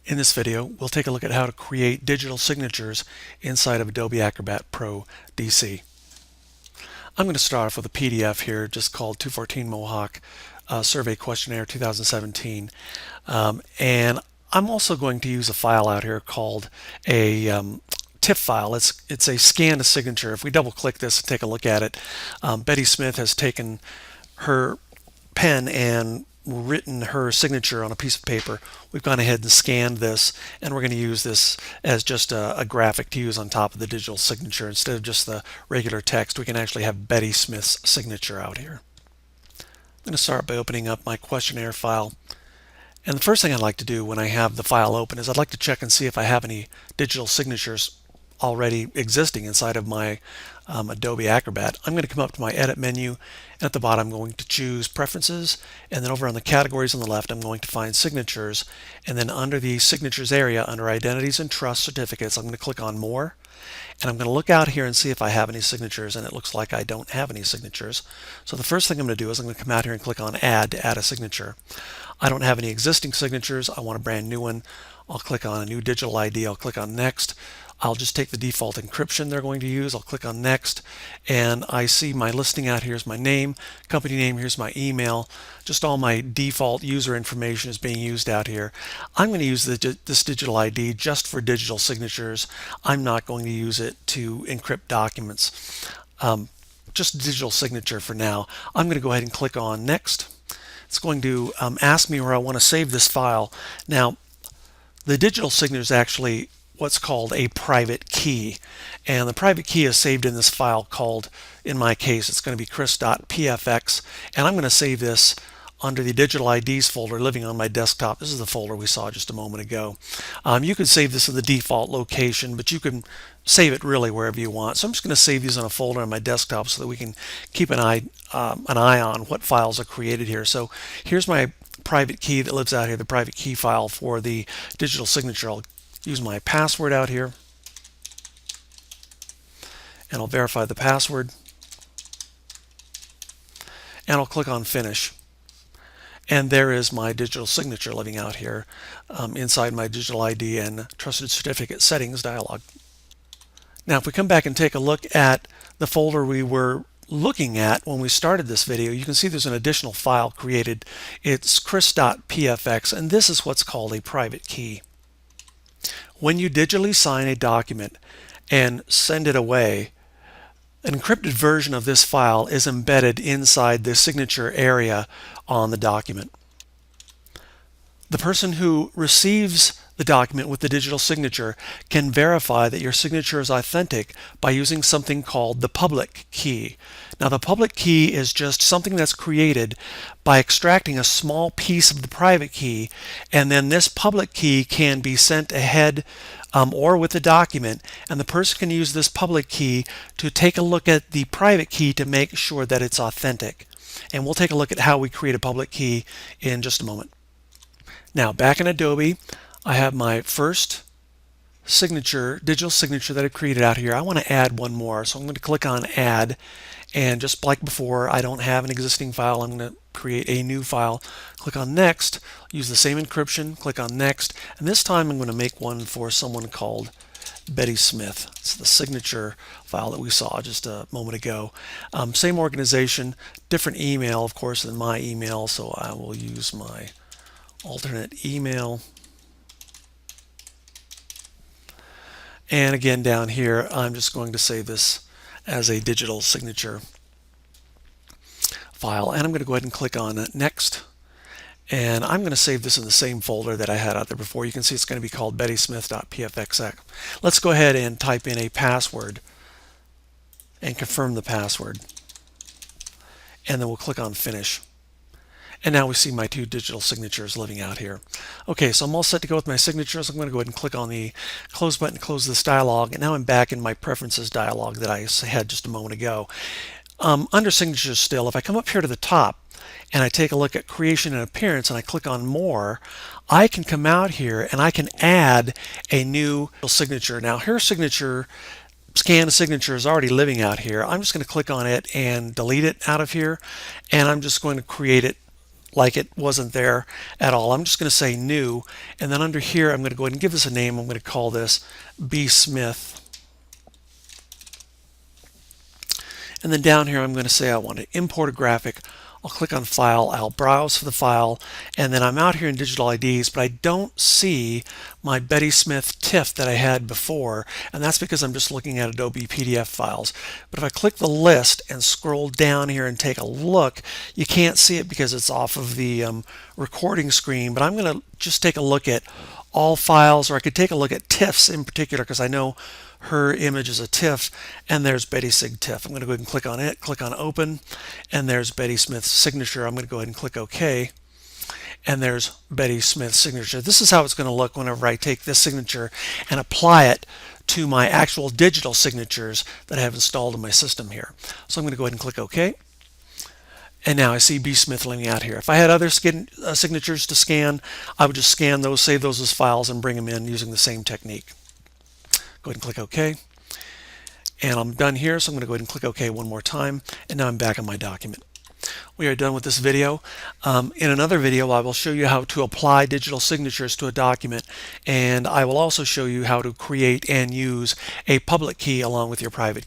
In this video, we'll take a look at how to create digital signatures inside of Adobe Acrobat Pro DC. I'm going to start off with a PDF here just called 214 Mohawk Survey Questionnaire 2017. And I'm also going to use a file out here called a TIFF file. It's a scan to signature. If we double click this and take a look at it, Betty Smith has taken her pen and written her signature on a piece of paper. We've gone ahead and scanned this, and we're going to use this as just a graphic to use on top of the digital signature. Instead of just the regular text, we can actually have Betty Smith's signature out here. I'm going to start by opening up my questionnaire file. And the first thing I'd like to do when I have the file open is I'd like to check and see if I have any digital signatures already existing inside of my Adobe Acrobat. I'm going to come up to my Edit menu, and at the bottom I'm going to choose Preferences, and then over on the categories on the left I'm going to find Signatures, and then under the Signatures area, under Identities and Trust Certificates, I'm going to click on More, and I'm going to look out here and see if I have any signatures, and it looks like I don't have any signatures. So the first thing I'm going to do is I'm going to come out here and click on Add to add a signature. I don't have any existing signatures. I want a brand new one. I'll click on a new digital ID. I'll click on Next. I'll just take the default encryption they're going to use. I'll click on Next, and I see my listing out here is my name, company name, here's my email. Just all my default user information is being used out here. I'm going to use this digital ID just for digital signatures. I'm not going to use it to encrypt documents. Just a digital signature for now. I'm going to go ahead and click on Next. It's going to ask me where I want to save this file. Now, the digital signature is actually what's called a private key, and the private key is saved in this file called, in my case, it's going to be chris.pfx, and I'm going to save this under the digital IDs folder living on my desktop. This is the folder we saw just a moment ago. You could save this in the default location, but you can save it really wherever you want. So I'm just going to save these on a folder on my desktop so that we can keep an eye on what files are created here. So here's my private key that lives out here, the private key file for the digital signature. I'll use my password out here, and I'll verify the password, and I'll click on Finish. And there is my digital signature living out here inside my digital ID and Trusted Certificate Settings dialog. Now if we come back and take a look at the folder we were looking at when we started this video, you can see there's an additional file created. It's chris.pfx, and this is what's called a private key. When you digitally sign a document and send it away, an encrypted version of this file is embedded inside the signature area on the document. The person who receives the document with the digital signature can verify that your signature is authentic by using something called the public key. Now, the public key is just something that's created by extracting a small piece of the private key, and then this public key can be sent ahead or with the document, and the person can use this public key to take a look at the private key to make sure that it's authentic. And we'll take a look at how we create a public key in just a moment. Now, back in Adobe, I have my first signature, digital signature that I created out here. I want to add one more, so I'm going to click on Add, and just like before, I don't have an existing file. I'm going to create a new file. Click on Next, use the same encryption, click on Next, and this time I'm going to make one for someone called Betty Smith. It's the signature file that we saw just a moment ago. Same organization, different email, of course, than my email, so I will use my alternate email. And again, down here, I'm just going to save this as a digital signature file. And I'm going to go ahead and click on Next. And I'm going to save this in the same folder that I had out there before. You can see it's going to be called bettysmith.pfx. Let's go ahead and type in a password and confirm the password. And then we'll click on Finish. And now we see my two digital signatures living out here. Okay, so I'm all set to go with my signatures. I'm going to go ahead and click on the Close button to close this dialog. And now I'm back in my Preferences dialog that I had just a moment ago. Under Signatures still, if I come up here to the top and I take a look at Creation and Appearance and I click on More, I can come out here and I can add a new signature. Now, her signature, Scan Signature, is already living out here. I'm just going to click on it and delete it out of here, and I'm just going to create it like it wasn't there at all. I'm just going to say new, and then under here I'm going to go ahead and give this a name. I'm going to call this B. Smith. And then down here I'm going to say I want to import a graphic. I'll click on File, I'll browse for the file, and then I'm out here in Digital IDs, but I don't see my Betty Smith TIFF that I had before, and that's because I'm just looking at Adobe PDF files. But if I click the list and scroll down here and take a look, you can't see it because it's off of the recording screen, but I'm going to just take a look at all files, or I could take a look at TIFFs in particular because I know her image is a TIFF, and there's Betty Sig TIFF. I'm going to go ahead and click on it, click on Open, and there's Betty Smith's signature. I'm going to go ahead and click OK, and there's Betty Smith's signature. This is how it's going to look whenever I take this signature and apply it to my actual digital signatures that I have installed in my system here. So I'm going to go ahead and click OK. And now I see B. Smith living out here. If I had other signatures to scan, I would just scan those, save those as files, and bring them in using the same technique. Go ahead and click OK. And I'm done here, so I'm going to go ahead and click OK one more time. And now I'm back in my document. We are done with this video. In another video, I will show you how to apply digital signatures to a document, and I will also show you how to create and use a public key along with your private key.